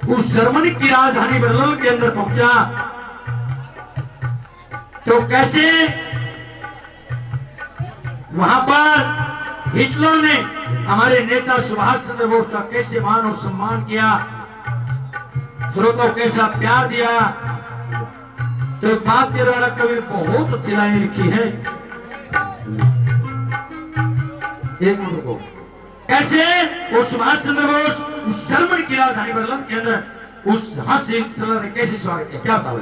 उस जर्मनी की राजधानी बर्लिन के अंदर पहुंचा तो कैसे वहां पर हिटलर ने हमारे नेता सुभाष चंद्र बोस का कैसे मान और सम्मान किया, श्रोताओं कैसा प्यार दिया। तो एक बात के द्वारा कवि बहुत अच्छी लाइन लिखी है, एक मिनट को, कैसे वो सुभाष चंद्र बोस उस जर्मनी की राजधानी बर्लिन के अंदर उस हास्य हिटलर ने कैसे स्वागत किया, क्या बताओ।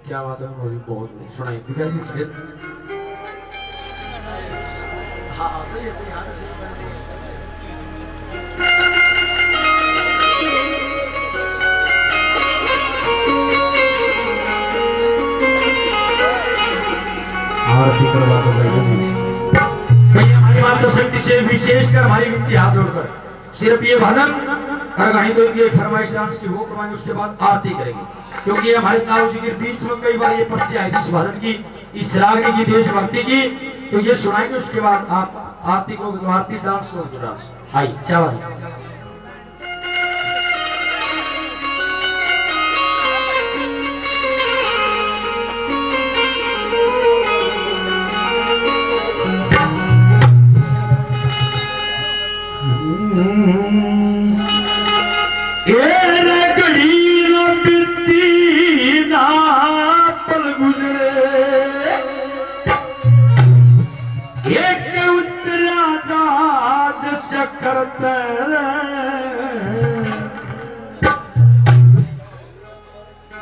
क्या बात है, मुझे बहुत सुनाई दिखाई दी। हाँ सही है, सही है। आरती करवा दो भाई, हमारी मातृशक्ति से विशेषकर हमारी विनती हाथ जोड़कर सिर्फ ये भजन और गाने तो ये फरमाइश डांस की वो करवाएंगे, उसके बाद आरती करेंगे, क्योंकि हमारे ताऊ जी के बीच में कई बार ये पर्ची आई थी इस भजन की, इस रागनी की, देशभक्ति की, तो ये सुनाएंगे, उसके बाद आप आरती को, आरती डांस को डांस आई चावल।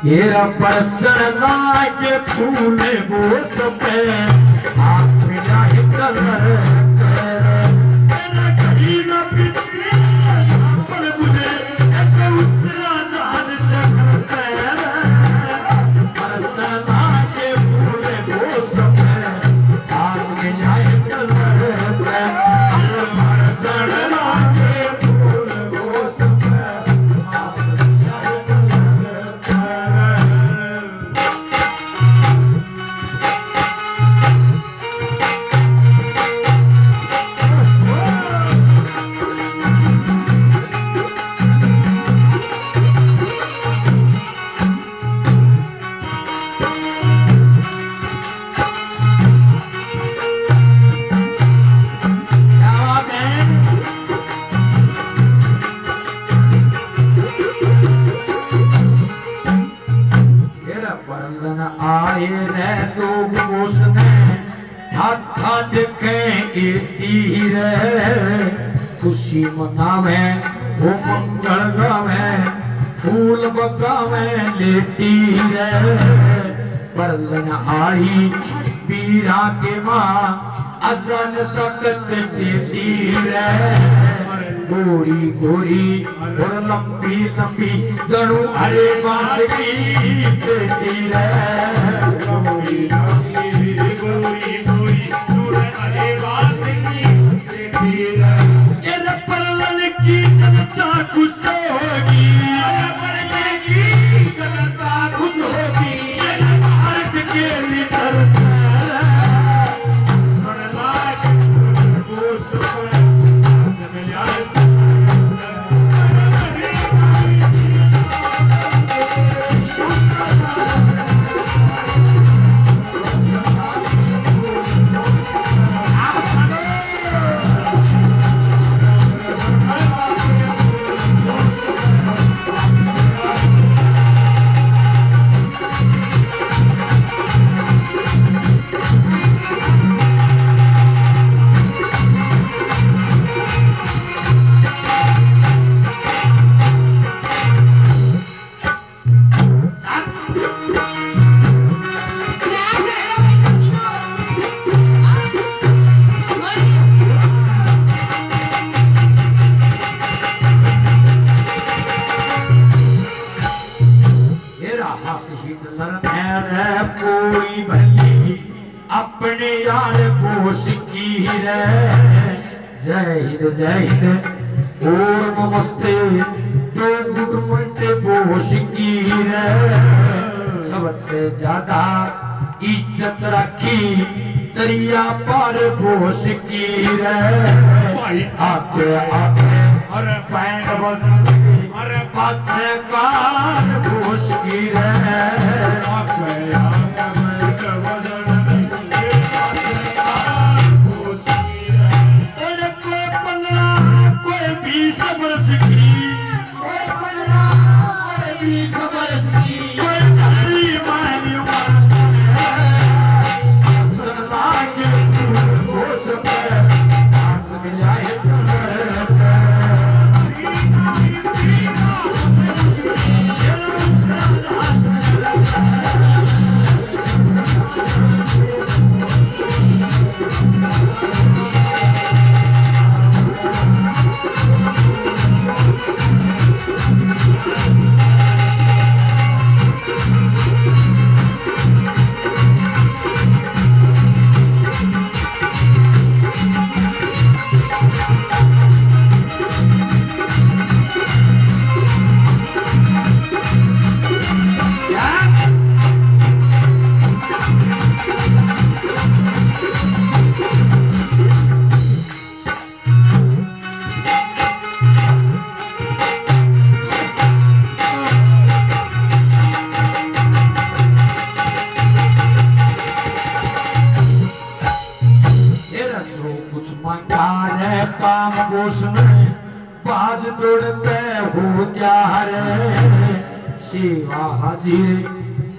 येरा परसण लागे फूले बोस पे हाथ में जाए कलर तेरा घड़ी न पीछे पर मुझे एक उतरा जहाज शक्कर तेरा परसण लागे फूले बोस पे हाथ में जाए कलर तेरा परसण लागे फूले बोस पे हाथ में जाए आए रे लोग उसने ठाठा देखे तीर खुशी मनावे वो मंगल गावे फूल बगावे लेटी रे परलन आई पीरा के माँ अजन सकत टेटी रे गोरी गोरी और लंबी लंबी जड़ू हरे बांस की पेटी रे गोरी गोरी गोरी गोरी हरे बांस की पेटी रे ये परलन की जनता खुश होगी, परलन की जनता खुश होगी, भारत के लीडर प्यार बोश की रे जय हिंद और नमस्ते तो गुड मते बोश की रे सबसे ज्यादा इज्जत रखी दरिया पर बोश की रे आके अरे बैंड बजन अरे पाछे कार बोश की रे आके बैंड बजन पाछे कार बोश की रे अरे कोई 15 कोई 20 वर्ष की कोई 15 कोई 20 वर्ष की कोई धरी मानी बाज दौड़ते हो क्या रे सेवा हाजिर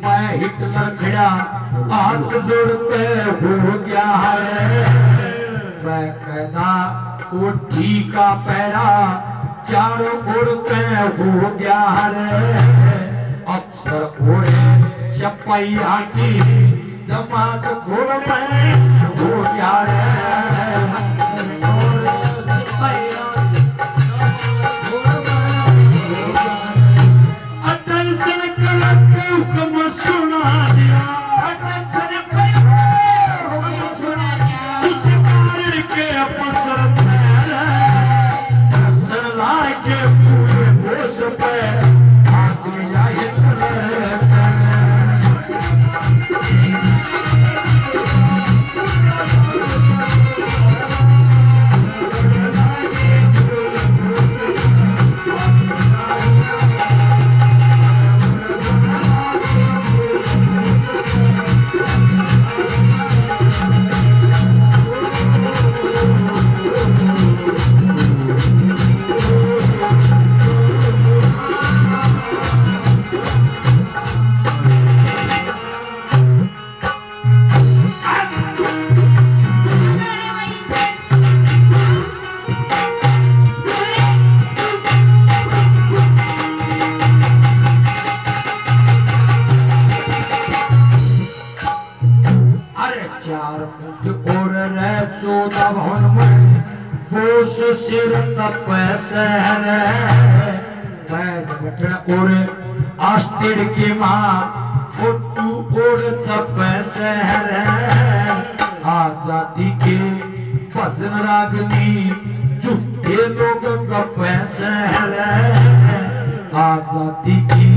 मैं हिटलर खड़ा हाथ जोड़ते हो क्या रे मैं कहता कोठी का पैरा चारों ओर के हो क्या रे अफसर ओरे चपैया की जमात खोल में हो क्या रे सिर पैसे और आस्तिड़ की माँ फोटू और पैसे आजादी के भजन रागनी झूठे लोगों का पैसे आजादी की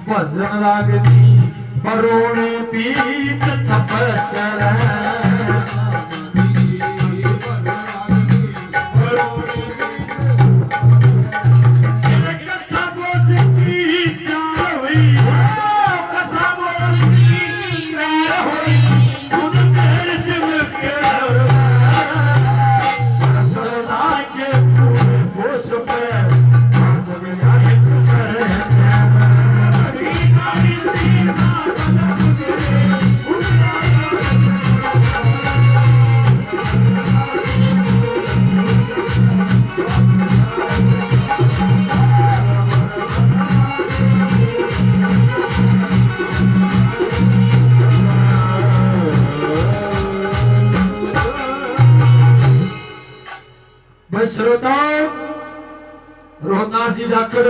भजन रागनी बरोने पीठ छपैसे श्रोताओं रोहतास जी जाकर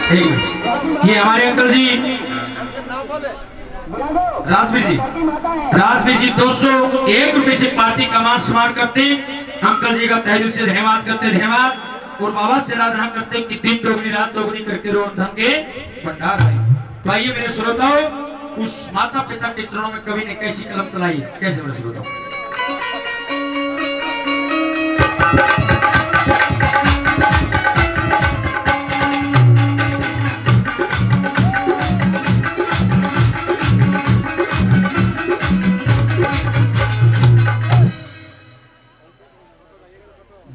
एक मिनट, ये हमारे अंकल जी राजवीर जी 201 रुपए से पार्टी का मान सम्मान करते। अंकल जी का तहे दिल से धन्यवाद करते, धन्यवाद। और बाबा से आराधना करते कि दिन दोगुनी रात चौगुनी करके रोन धन के भंडार आए। तो आइए मेरे श्रोताओं, उस माता पिता के चरणों में कवि ने कैसी कलम चलाई, कैसे मेरे श्रोताओं।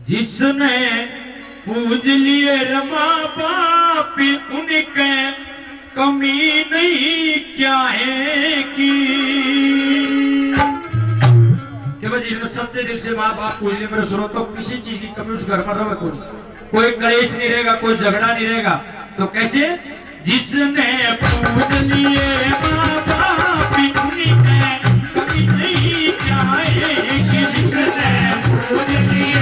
जिसने पूज लिए रमा बाप उनके कमी नहीं क्या है कि जिसने सच्चे दिल से माँ बाप पूज लिए मेरे सुनो तो किसी चीज की कमी उस घर में रहे कोई कलेश नहीं रहेगा, कोई झगड़ा नहीं रहेगा। तो कैसे? जिसने पूज लिए माँ बाप उनके कमी नहीं क्या है कि जिसने पूज लिए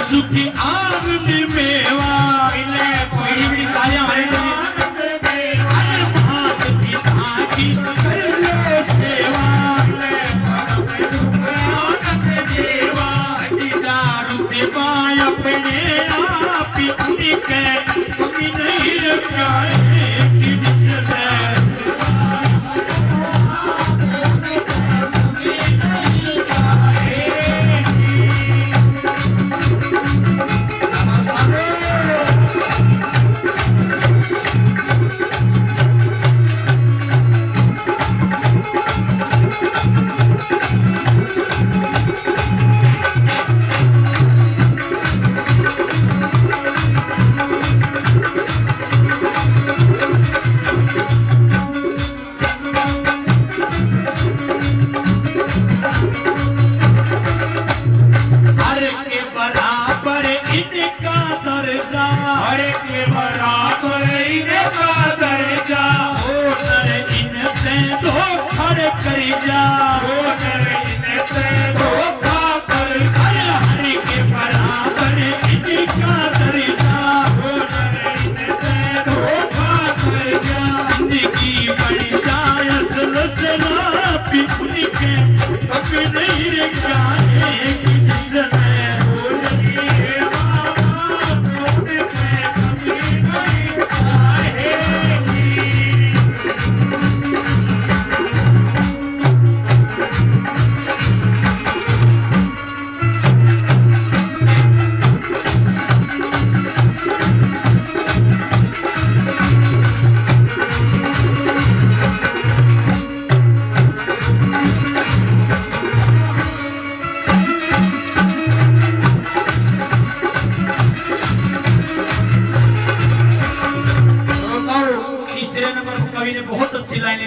सुखी आनंद मेवा बड़ी तालियां हमारे लिए। मात पिता की कर लो सेवा अपने आप के कभी नहीं लगाए कि जिसने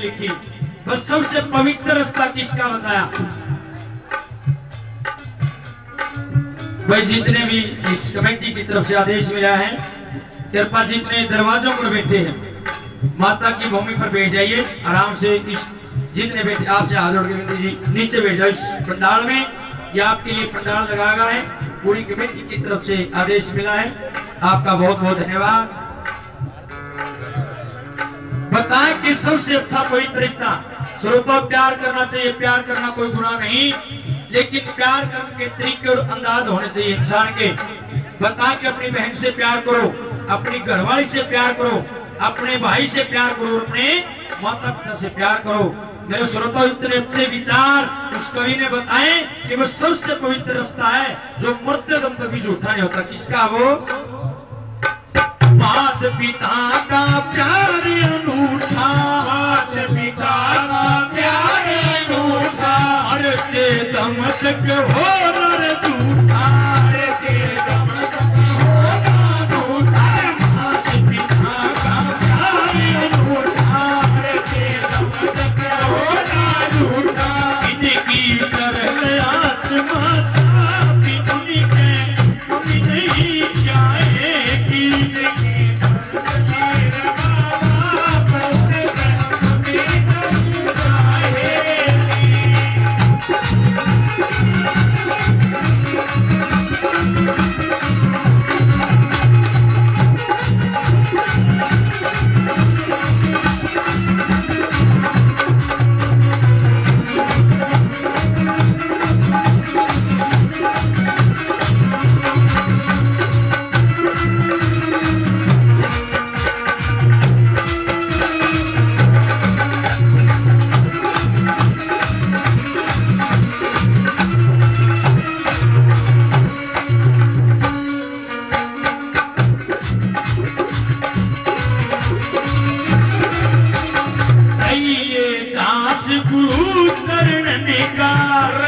लिखी। बस सबसे पवित्र रास्ता किसका बताया? भाई जितने भी इस कमेटी की तरफ से आदेश मिला है, कृपा जितने दरवाजों पर बैठे हैं माता की भूमि पर बैठ जाइए आराम से। इस जितने बैठे आपसे हाथ जोड़ के विनती जी नीचे बैठ जाओ इस पंडाल में। यह आपके लिए पंडाल लगाया गया है, पूरी कमेटी की तरफ से आदेश मिला है। आपका बहुत बहुत धन्यवाद। बताएं कि सबसे अच्छा पवित्र रिश्ता श्रोता प्यार करना चाहिए। प्यार करना कोई गुनाह नहीं, लेकिन प्यार करने के तरीके और अंदाज होने चाहिए इंसान के। बता कि अपनी बहन से प्यार करो, अपनी घरवाली से प्यार करो, अपने भाई से प्यार करो, अपने माता पिता से प्यार करो। मेरे श्रोताओ, इतने अच्छे विचार उस कवि ने बताए कि वो सबसे पवित्र रास्ता है जो मरते दम तक भी झूठा नहीं होता। किसका? वो माता पिता का प्यार अनूठा, माता पिता का प्यार अनूठा, मरते दम तक हो न झूठा, मरते दम तक हो न झूठा, माता पिता का प्यार अनूठा, मरते दम तक हो न झूठा, इनकी सरल आत्मा साफी उनके कमी नहीं जाएगी। गुरु चरण का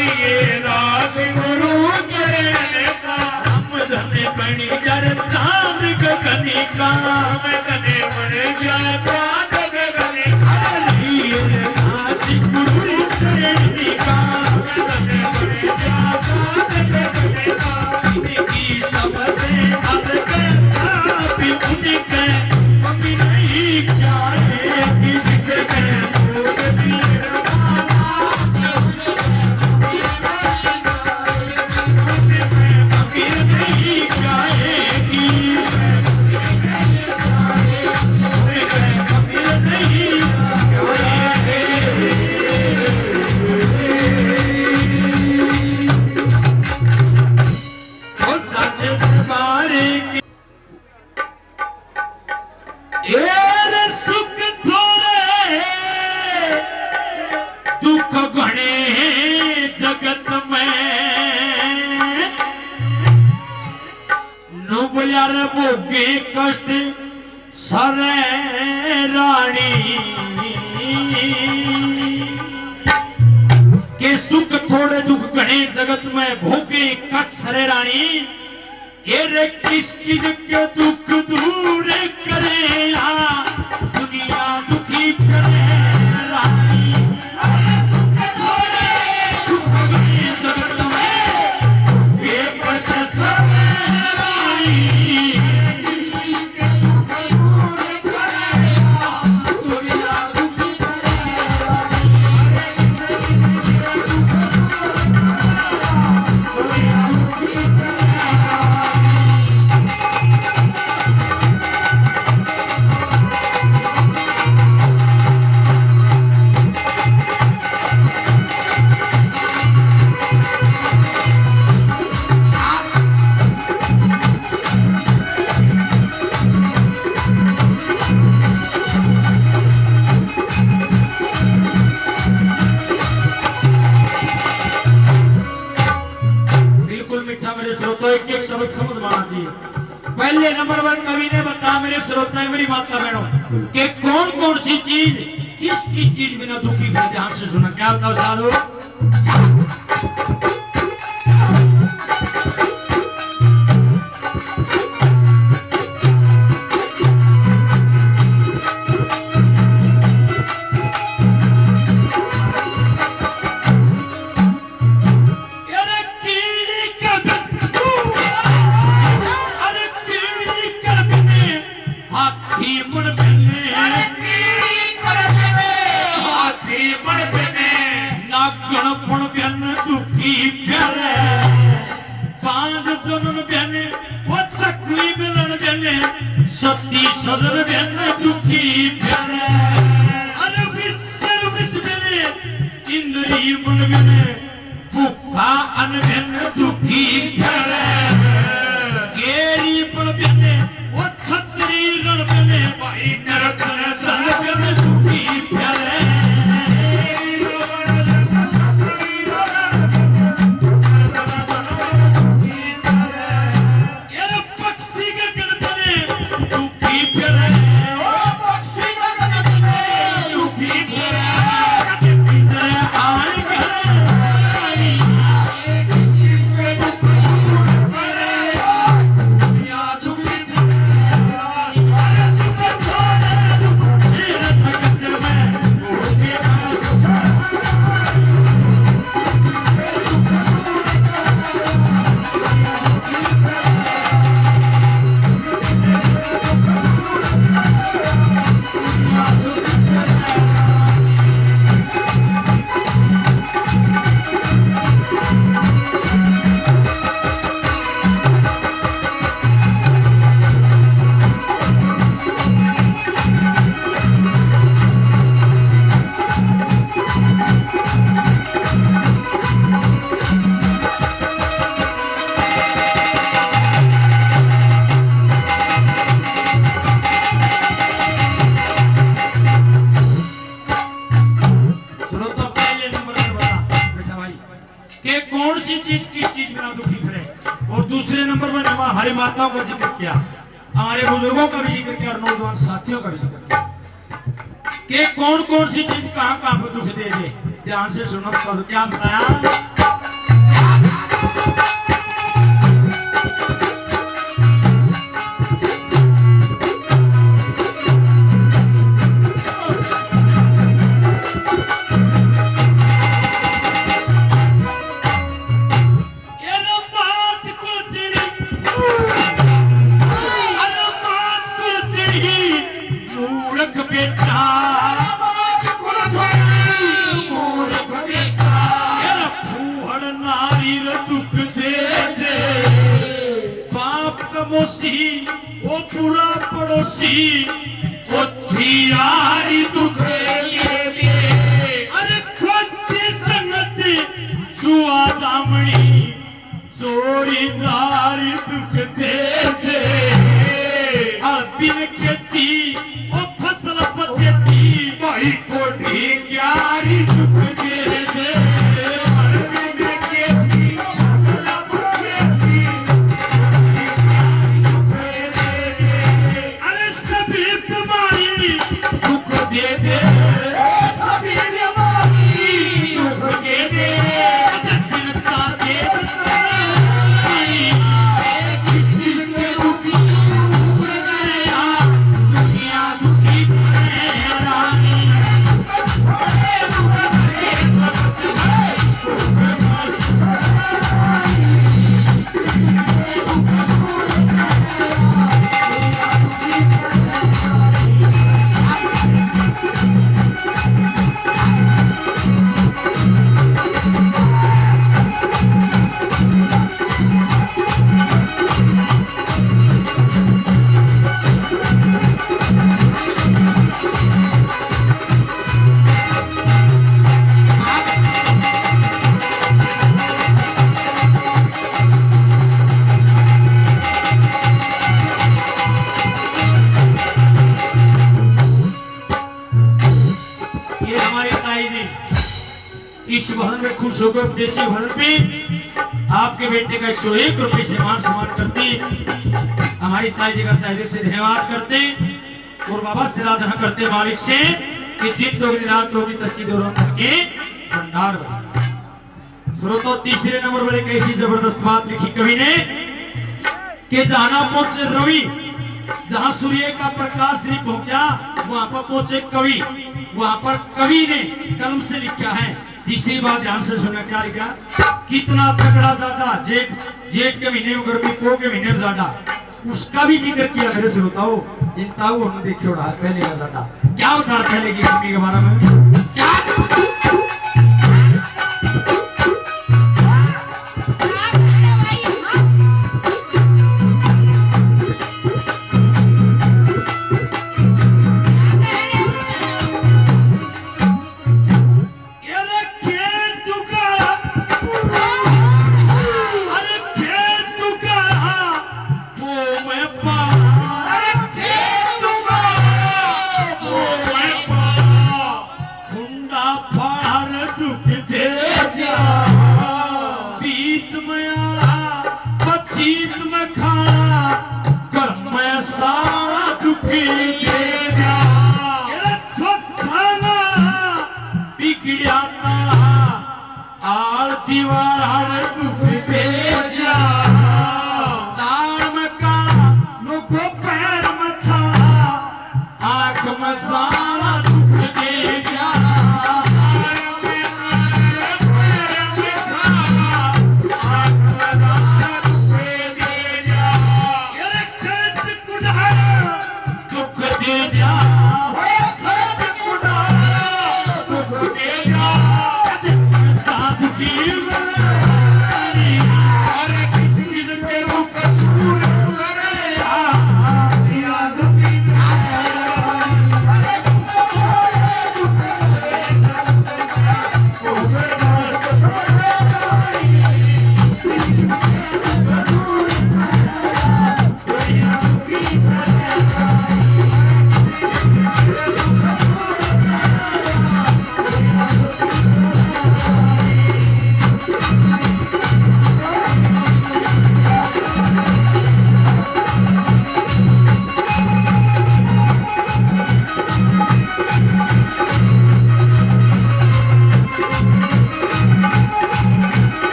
ये दास गुरु चरण का, हम धने बनी जर चांद गगनी का, हम तने बन जा चांद गगन का, ये दास गुरु चरण का, तने बन जा चांद गगन का, इनकी सबसे अलग छापी उनके कमी नहीं जाएगी। जिसके सुख थोड़े दुख घने जगत में, नुबल्यार भोगे कष्ट सरे रानी, के सुख थोड़े दुख घने जगत में भोगे कष्ट सरे रानी। ये रे किस किस के दुख दूर करे दुनिया दुखी करे रानी। सुख थोड़े दुख घने जगत में ये कष्ट सरे रानी। एक एक शब्द समझ माना चाहिए। पहले नंबर पर कवि ने बताया मेरे श्रोता मेरी माता बहनों कि कौन कौन सी चीज किस किस चीज बिना दुखी हुए, ध्यान से सुना। क्या बताओ साधु? सती सदर बेन दुखी प्यारे अरे विश्व विश्व बेन इंद्री मन बेन भूखा अन बेन दुखी प्यारे के भाई नरक नरक में दुखी प्यारे यार पक्षी के गलत में दुखी प्यारे ओ पक्षी के गलत में दुखी प्यारे कभी तेरे आए हमारी माताओं का जिक्र किया, हमारे बुजुर्गों का भी जिक्र किया और नौजवान साथियों का भी जिक्र किया कि कौन कौन सी चीज कहां कहां पर दुख दे दे। ध्यान से सुनो तो क्या बताया। वो पूरा पड़ोसी वो चिरारी दुख दे अरे खोटी संगति सुआ जामणी चोरी जारी दुख दे बिन खेती वो फसल बचेती भाई कोठी क्यारी दुख दे इस भवन में खुश होकर देशी भवन पे आपके बेटे का 101 रुपये से मान सम्मान करती हमारी ताई जी का तहे दिल से धन्यवाद करते और बाबा से आराधना करते मालिक से कि दिन दोगुनी रात दोगुनी तरक्की दो रौनक के भंडार बने। श्रोतो तीसरे नंबर पर एक ऐसी जबरदस्त बात लिखी कवि ने कि जहां पहुंचे रवि, जहां सूर्य का प्रकाश नहीं पहुंचा वहां पर पहुंचे कवि, वहां पर कवि ने कलम से लिखा है। तीसरी बात ध्यान से सुनना, क्या लिखा, कितना तगड़ा ज्यादा जेठ के महीने में गर्मी, पो के महीने में ज्यादा, उसका भी जिक्र किया मेरे श्रोताओं। इन ताऊ हमने देखे उड़ा पहले का ज्यादा क्या बता रहा पहले की गर्मी के बारे में क्या प्रीत में खाना कर मैं सारा दुखी दे जा खाना बिगड़िया आल दीवार दुख दे जा दाल में काला नुको पैर में छाला आँख में सारा दुख दे जा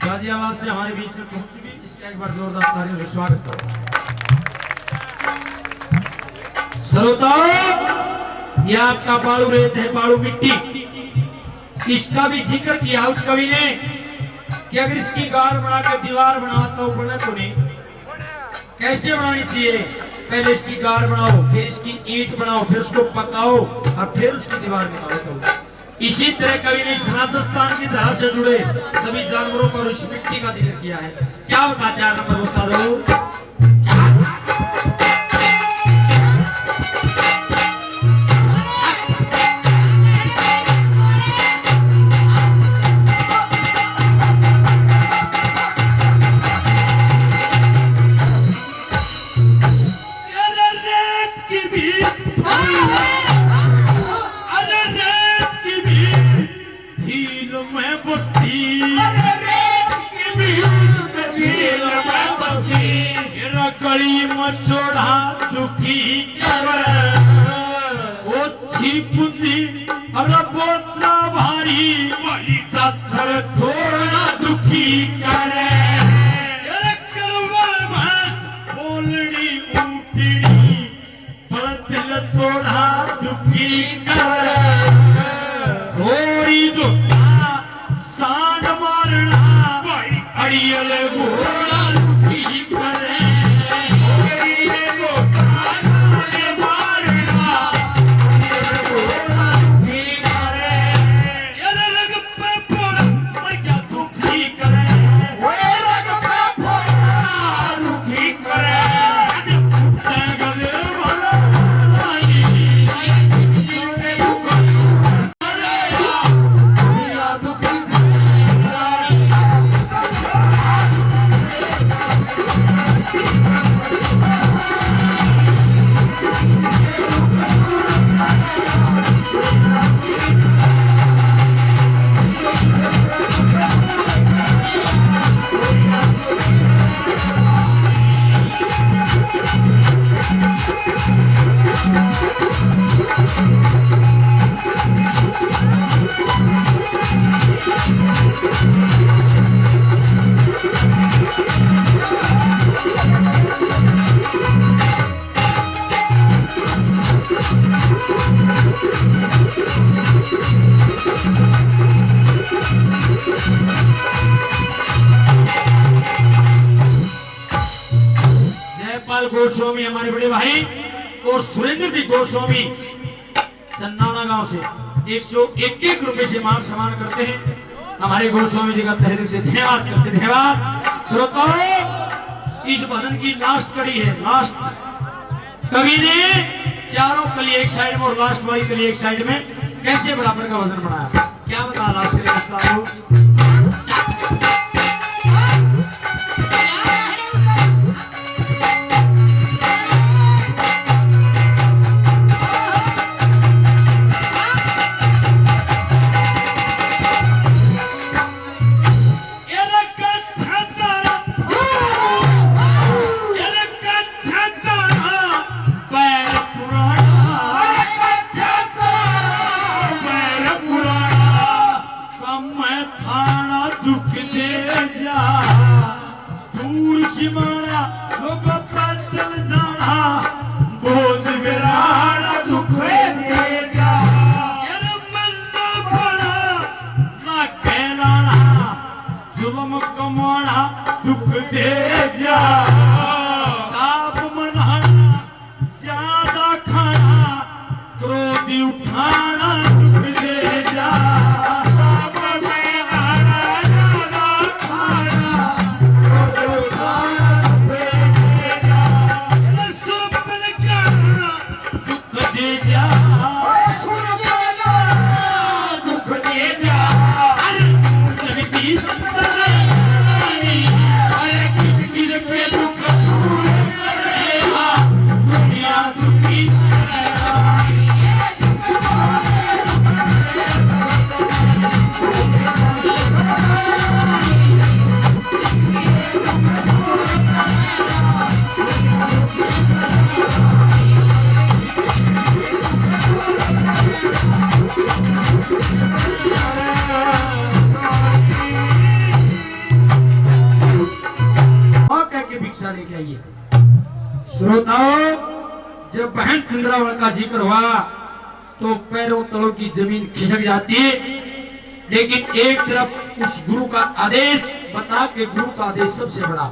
गाजियाबाद से हमारे बीच में पहुंच चुकी, इसका एक बार जोरदार तालियों से स्वागत करो। श्रोताओं, यह आपका बालू रेत है, बालू मिट्टी, इसका भी जिक्र किया उस कवि ने कि अगर इसकी गार बना के दीवार बनाता हो बने को नहीं, कैसे बनानी चाहिए? पहले इसकी गार बनाओ, फिर इसकी ईंट बनाओ, फिर उसको पकाओ और फिर उसकी दीवार निकालो। इसी तरह कवि ने इस राजस्थान की धरा से जुड़े सभी जानवरों पर उस मिट्टी का जिक्र किया है। क्या होता 4 नंबर बता दो। कली मचोड़ा दुखी पुंजी अरे बोचा भारी चत्थर थोड़ा दुखी करे बोलनी ऊटनी दिल थोड़ा दुखी करे थोड़ी जो सांड मारना अड़ियल घोड़ा दुखी करे गोस्वामी हमारे बड़े भाई और सुरेंद्र जी गोस्वामी सन्नाना गांव से 101 रुपए से मान सम्मान करते हैं। हमारे गोस्वामी जी का तहे दिल से धन्यवाद करते। धन्यवाद। श्रोताओं, इस भजन की लास्ट कड़ी है। लास्ट कवि ने चारों कली एक साइड में और लास्ट वाली कली एक साइड में कैसे बराबर का वजन बढ़ाया, क्या बता लास्ट के प्रस्ताव को? दुख दे जा ताप मनाना ज्यादा खाना क्रोधी उठाना दुख दे जा ताप मनाना ज्यादा खाना क्रोधी उठाना दुख दे जा सुरपन करना दुख दे जा दुख दे जा अरे जगदीश भिक्षा लेके आइए। श्रोताओं, जब बहन चंद्रावल का जिक्र हुआ तो पैरों तलों की जमीन खिसक जाती है, लेकिन एक तरफ उस गुरु का आदेश बता के गुरु का आदेश सबसे बड़ा,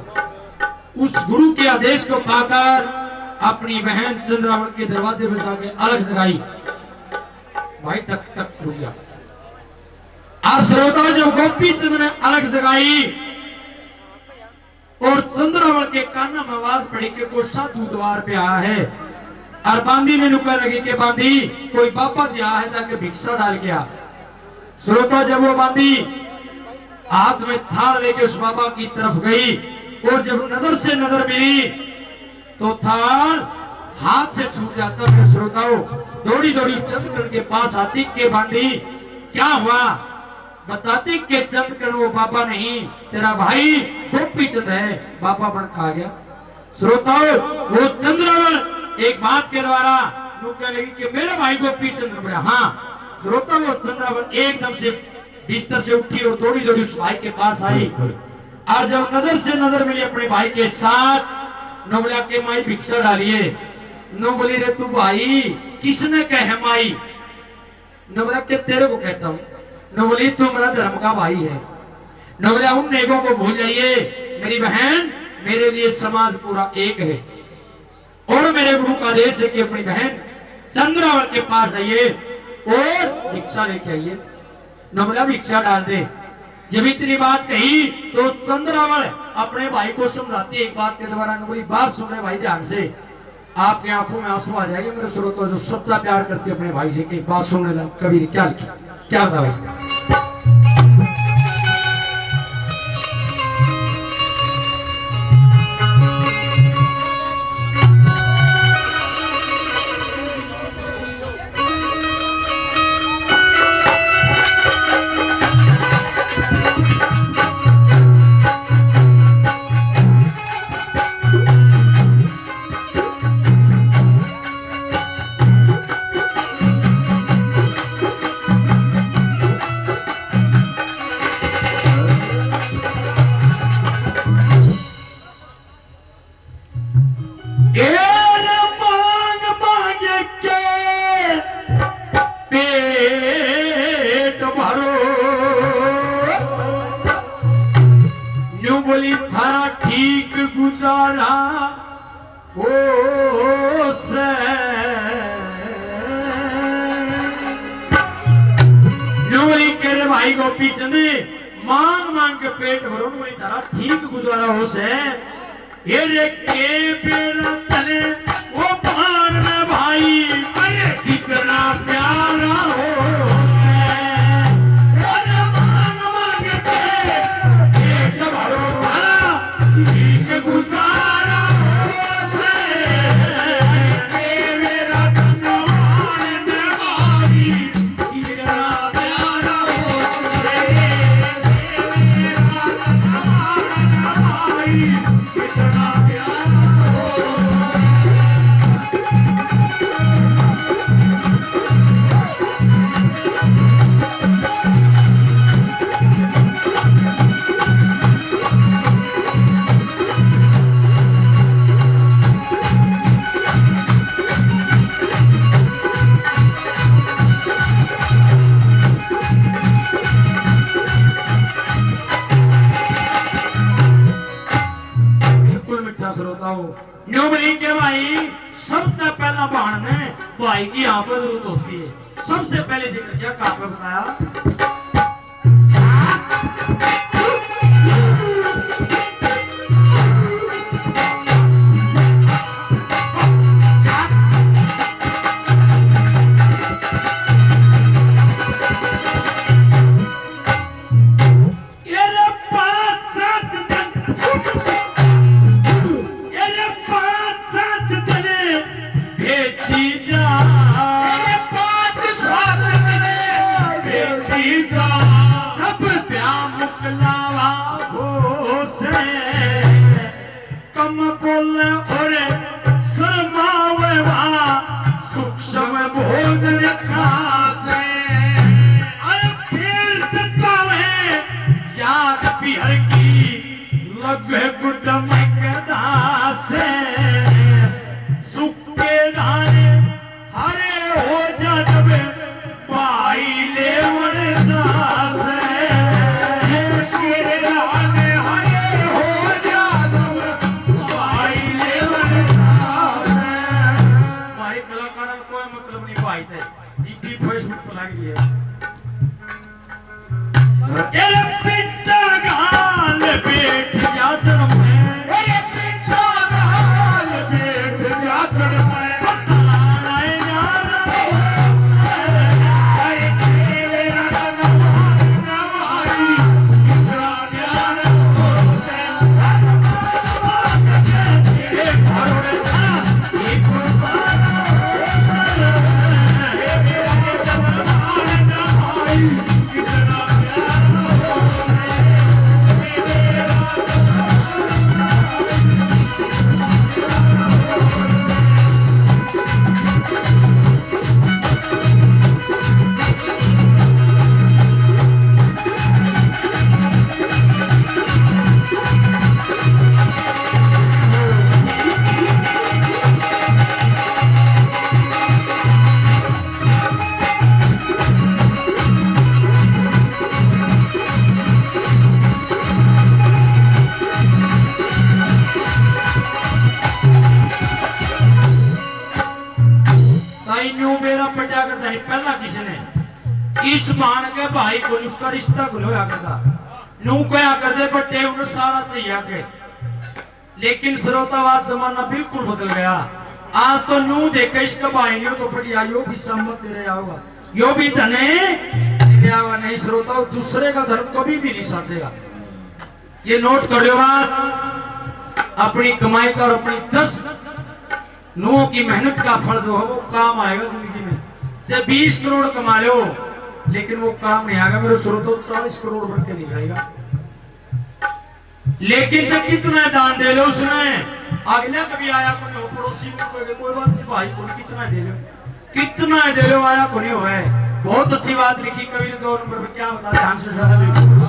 उस गुरु के आदेश को पाकर अपनी बहन चंद्रावल के दरवाजे पर जाके अलग जगाई, भाई टक टक खुल गया। और श्रोताओं, जब गोपी चंद्र ने अलग जगाई और चंद्रावल के काना में आवाज पड़ी कि कोई साधु द्वार पे आया है, और बांदी ने नुकड़ लगी कि बांदी कोई बाबा जी आया है, जाके भिक्षा डाल के आ। श्रोता, जब वो बांदी हाथ में थाल लेके उस बाबा की तरफ गई और जब नजर से नजर मिली तो थाल हाथ से छूट जाता है। श्रोताओं, दौड़ी दौड़ी चंद्रकण के पास आती के बांदी क्या हुआ, बताती के चंद्रकण वो बाबा नहीं तेरा भाई गोपी चंद है, बाबा बन खा गया। श्रोताओं, वो चंद्रावल एक बात के द्वारा कहने लगी कि मेरा भाई गोपी चंद्र बना। हाँ श्रोता, वो चंद्रावल एकदम से बिस्तर से उठी और दौड़ी दौड़ी उस भाई के पास आई, और जब नजर से नजर मिली अपने भाई के साथ, न बोला के माई भिक्षा डालिए, न बोली रे तू भाई किसने कहे माई, न बोला के तेरे को कहता हूं, न बोली तू मेरा धर्म का भाई है, न बोला उन नेकों को भूल जाइए, मेरी बहन मेरे लिए समाज पूरा एक है, और मेरे गुरु का आदेश है कि अपनी बहन चंद्रावल के पास आइए और भिक्षा लेके आइए। न बोला भिक्षा डाल दे। जब इतनी बात कही तो चंद्रावल अपने भाई को समझाती एक बात के द्वारा, न बोली बात सुन रहे भाई ध्यान से, आपकी आंखों में आंसू आ जाएंगे मेरे श्रोता जो सच्चा प्यार करती है अपने भाई से, कि बात सुनने लगा कभी ने क्या लिखी, क्या बता भाई। थारा ठीक गुजारा हो से करे भाई गोपी चंद मांग मांग के पेट भरो, थारा ठीक गुजारा हो से, ये रे के बेरा तने वो पान में भाई कितना प्यारा हो। बताओ। न्यू बनी के भाई सबसे पहला बाण ने भाई की यहाँ पर जरूरत होती है। सबसे पहले जिक्र किया कहाँ पे बताया? पहला किसने इस मान के भाई को उसका रिश्ता खुलोया करता नू क्या कर दे बटे उन सारा चाहिए के। लेकिन श्रोतावाद जमाना बिल्कुल बदल गया। आज तो नू देखे इसका भाई नहीं तो बढ़िया यो भी सम्मत दे रहा होगा, यो भी धने क्या हुआ नहीं। श्रोता दूसरे का धर्म कभी भी नहीं साधेगा। ये नोट कर लो बात, अपनी कमाई का और अपनी 10 नुओं की मेहनत का फल जो है वो काम आएगा जिंदगी में। से 20 करोड़ कमा लो लेकिन वो काम नहीं आएगा। मेरे श्रोतों 40 करोड़ बन के निकलेगा। लेकिन जब कितना दान दे लो उसने अगला कभी आया कोई हो पड़ोसी कोई बात नहीं भाई को कितना दे लो, कितना दे लो आया को नहीं हुआ है। बहुत अच्छी बात लिखी कवि ने 2 नंबर पे क्या बता ध्यान से सुनो।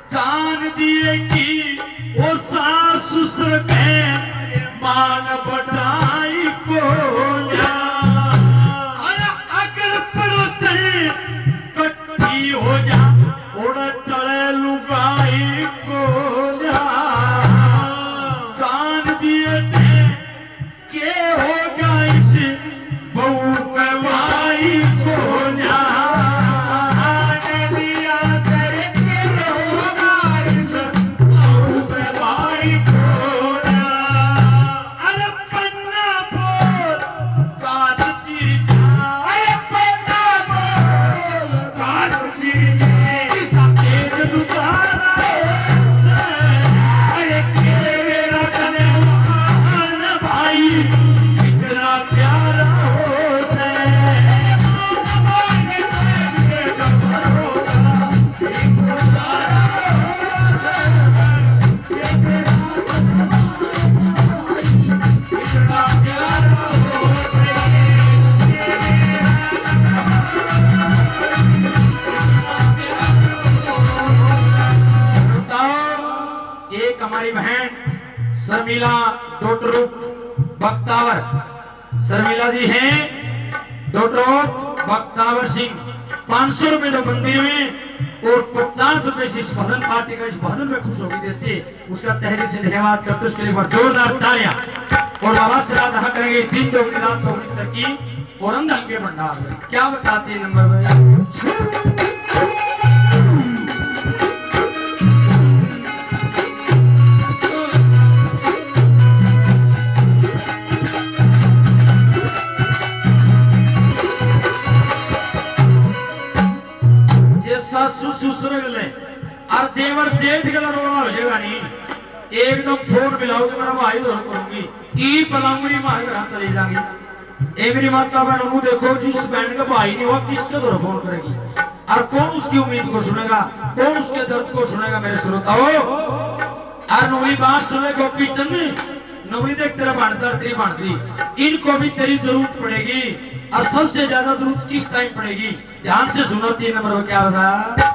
दान दिए हमारी बहन शर्मिला डोटरूप बख्तावर, शर्मिला जी हैं डोटरूप बख्तावर सिंह, 500 रुपए तो मंदिर में और 50 रुपए से इस भजन पार्टी का इस भजन में खुश होगी देती है, उसका तहरीर से धन्यवाद करते उसके लिए जोरदार तालियां। और बाबा से राधा करेंगे दिन दो रात की और अंदर के भंडार में क्या बताती है नंबर में। सासू ससुर गले और देवर जेठ गला रोड़ा हो जाएगा नहीं, एकदम फोन मिलाओगे मेरा भाई दोनों करूंगी ई पलांगुरी मार घर चली जाएंगी। ए मेरी माता बहन मुंह देखो, जिस बहन का भाई नहीं हुआ किसके द्वारा फोन करेगी और कौन उसकी उम्मीद को सुनेगा, कौन उसके दर्द को सुनेगा मेरे श्रोताओ। और नौली बात सुने गोपी चंद नौली देख तेरा भाणजा तेरी भाणजी इनको भी तेरी जरूरत पड़ेगी और सबसे ज्यादा जरूरत किस टाइम पड़ेगी, ध्यान से सुनो। 3 नंबर में क्या होगा।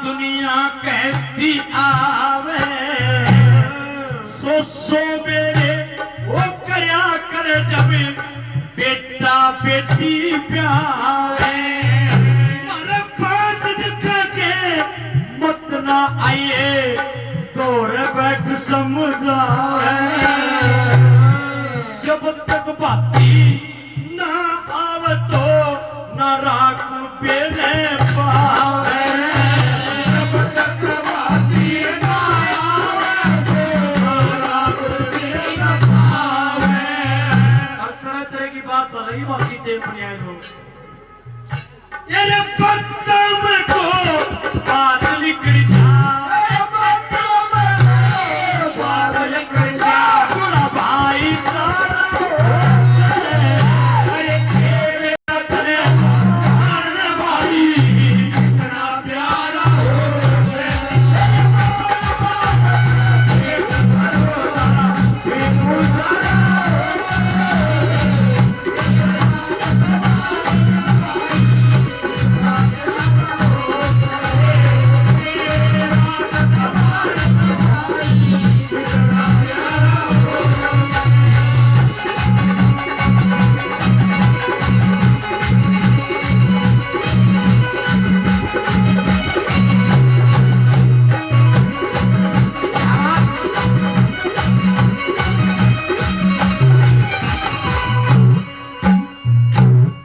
दुनिया कहती आवे सो मेरे वो करया कर जब बेटा बेटी प्यारे मर पात दिख के मत ना आइए तोर बैठ समझावे जब तक बाती ना आवे तो ना राख बेने पावे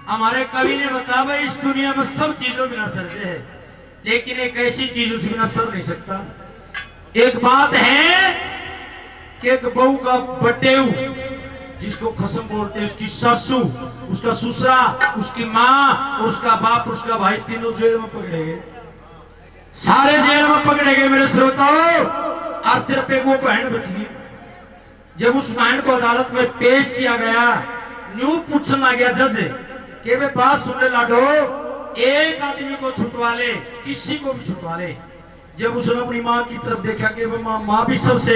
हमारे कवि ने बताया भाई इस दुनिया में सब चीजों बिना सरते है, लेकिन एक ऐसी चीज उसके बिना सर नहीं सकता। एक बात है कि एक बहू का बटेऊ जिसको खसम बोलते हैं, उसकी सासू, उसका ससुरा, उसकी माँ, उसका बाप, उसका भाई, तीनों जेल में पकड़े गए, सारे जेल में पकड़े गए मेरे श्रोताओं। आज सिर्फ एक वो बहन बच गई। जब उस बहन को अदालत में पेश किया गया, न्यू पूछना गया जज कि वे बात सुनने लाडो, एक आदमी को छुटवा ले, किसी को भी छुटवा ले। जब उसने अपनी माँ की तरफ देखा कि वो माँ भी सबसे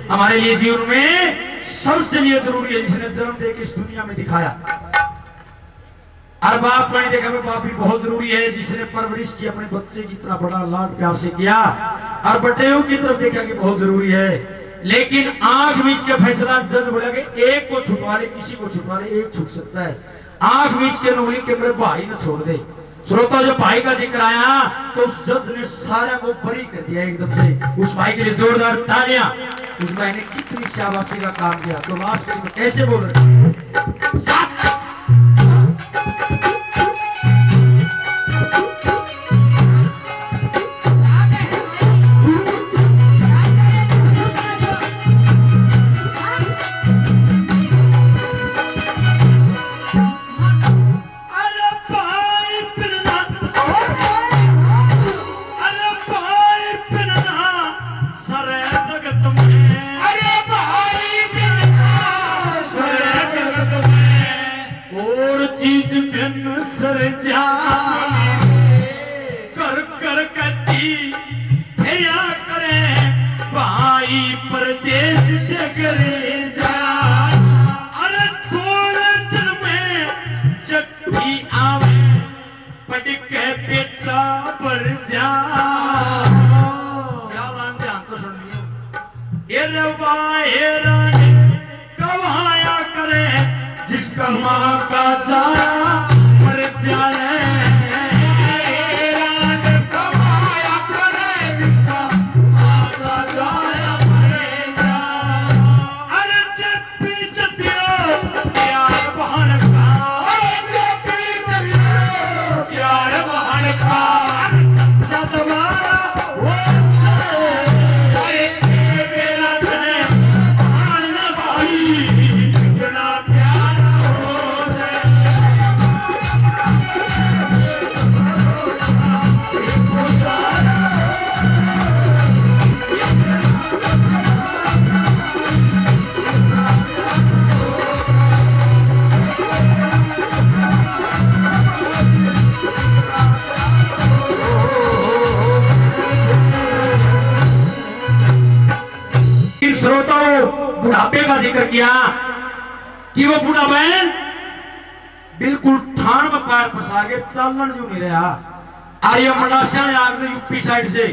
हमारे लिए जीवन में सबसे लिए जरूरी है, जिसने जन्म देकर इस दुनिया में दिखाया। और बाप मैंने देखा बाप भी बहुत जरूरी है, जिसने परवरिश की अपने बच्चे की तरह बड़ा लाड प्यार से किया। और बटेऊ की तरफ देखा कि बहुत जरूरी है, लेकिन आंख बीच के फैसला जज बोला कि एक को छुटवा ले, किसी को छुटवा ले, एक छूट सकता है। आंख बीच के नौली के मेरे भाई न छोड़ दे। श्रोता जब भाई का जिक्र आया तो उस जज ने सारा को बरी कर दिया एकदम से। उस भाई के लिए जोरदार तालियां। उस भाई ने कितनी शाबाशी का काम किया। तो लास्ट में कैसे बोल रहे अरे मेरे बाहर कमाया करे जिसका माँ का जाया मर जाए कमाया करे जिसका माँ का जाया मर जाए अरे जब पीत दियो प्यार बहन का जब पीत दियो प्यार बहन का सच्चा तुम्हारा श्रोताओं बुढ़ापे का जिक्र किया कि वो बूढ़ा बैल बिल्कुल ठाण में पैर फंसा के चलन जो नहीं रहा। आर्य मनासिया ने आगे यूपी साइड से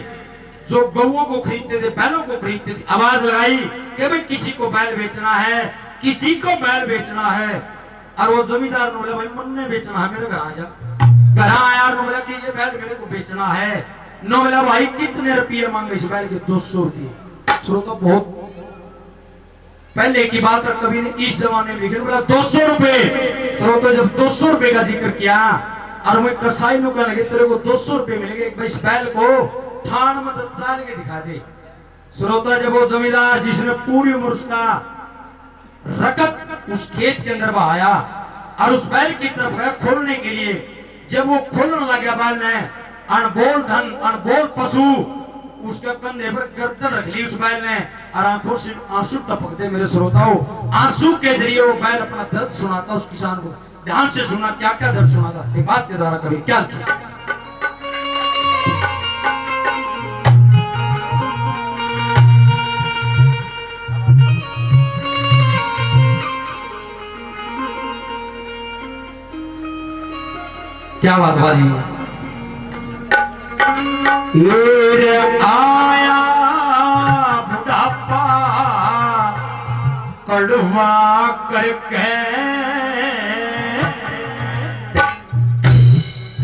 जो गौओं को खरीदते थे बैलों को खरीदते थे आवाज लगाई कि भाई किसी को बैल बेचना है किसी को बैल बेचना है। और वो जमींदार ने बोला भाई मन ने बेचना है मेरे घर आ जा। घर आया और बोला कि ये बैल मेरे को बेचना है। नो बोला भाई कितने रुपये मांगे इस बैल के 200 रुपये। श्रोता बहुत पहले की बात है कभी ने इस जमाने में लिखे बोला 200 रुपए। श्रोता जब 200 रुपए का जिक्र किया और मैं कसाई नु कहने लगे तेरे को 200 रुपए मिलेंगे भाई इस बैल को ठाण में तो चाल के दिखा दे। श्रोता जब वो जमींदार जिसने पूरी उम्र उसका रकत उस खेत के अंदर बहाया और उस बैल की तरफ गया खोलने के लिए, जब वो खोलने लगा बैल ने अनबोल धन अनबोल पशु उसके कंधे पर गर्दन रख ली उस बैल ने और आंखों से आंसू टपकते मेरे श्रोताओं। आंसू के जरिए वो बैल अपना दर्द सुनाता उस किसान को। ध्यान से सुना क्या क्या दर्द सुनाता एक बात के द्वारा कभी क्या किया। क्या बात बाजी ये आया बुढ़ापा कड़वा करके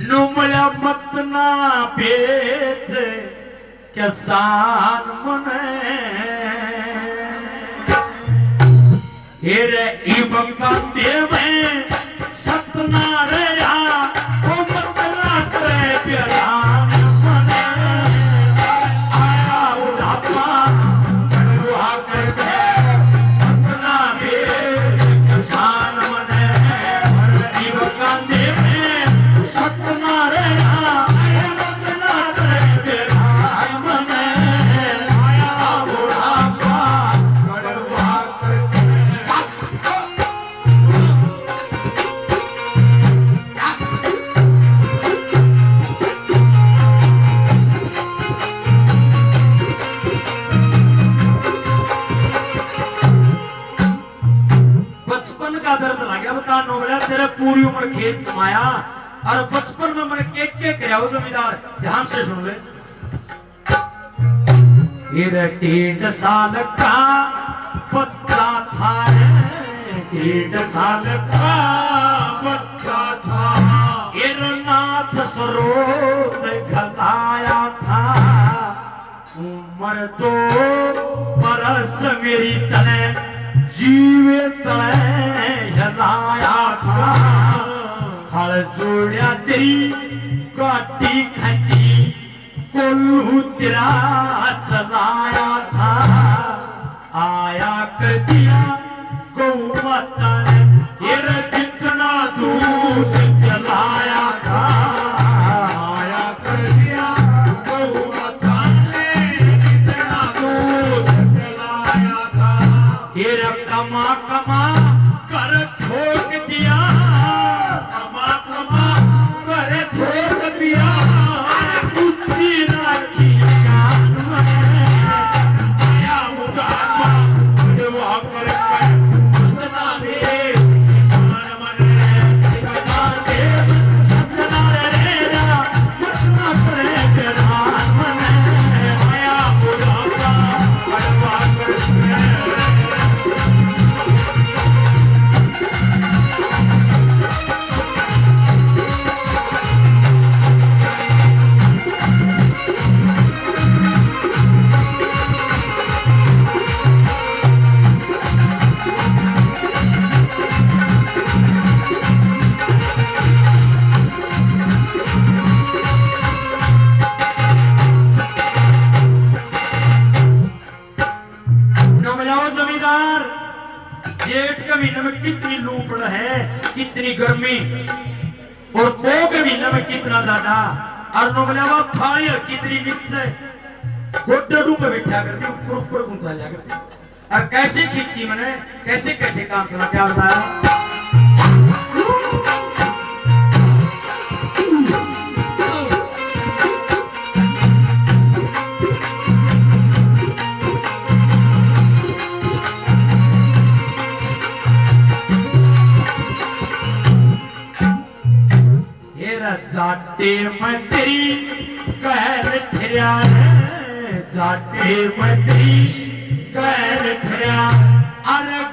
नुमला मत ना बेच किसान मने ये इबका देवे सतना रे ओ मत ना करे प्यारा तेरे पूरी उम्र खेत कमाया और बचपन में मैंने के कराओ जमींदार ध्यान से सुन ले। ये 1.5 साल का बच्चा था 1.5 साल का बच्चा था ये नाथ सरोद गलाया था उम्र 2 बरस मेरी तने जीवे तने हलाया था हल जोड़िया तेरी काटी खची कोल्हू तेरा चलाया था आया कर दिया गौ माता ने ये जितना दूध पिलाया था आया कर दिया गौ माता ने जितना दूध पिलाया था ये कमा कमा कर ठोक दिया कमा कमा कर ठोक दिया ऊंची राखी शान जेठ के महीने में कितनी लू पड़ है, कितनी गर्मी, और पो के महीने में कितना ज्यादा, और नोबलावा फाड़ी कितनी नीचे गोटडू पे बैठा करती, ऊपर ऊपर गुंसा लिया करती, और कैसे खींची मैंने, कैसे कैसे काम करा, क्या बताया। जाटे मंत्री कर ठहरा है, जाटे मंत्री कर ठहरा, अरे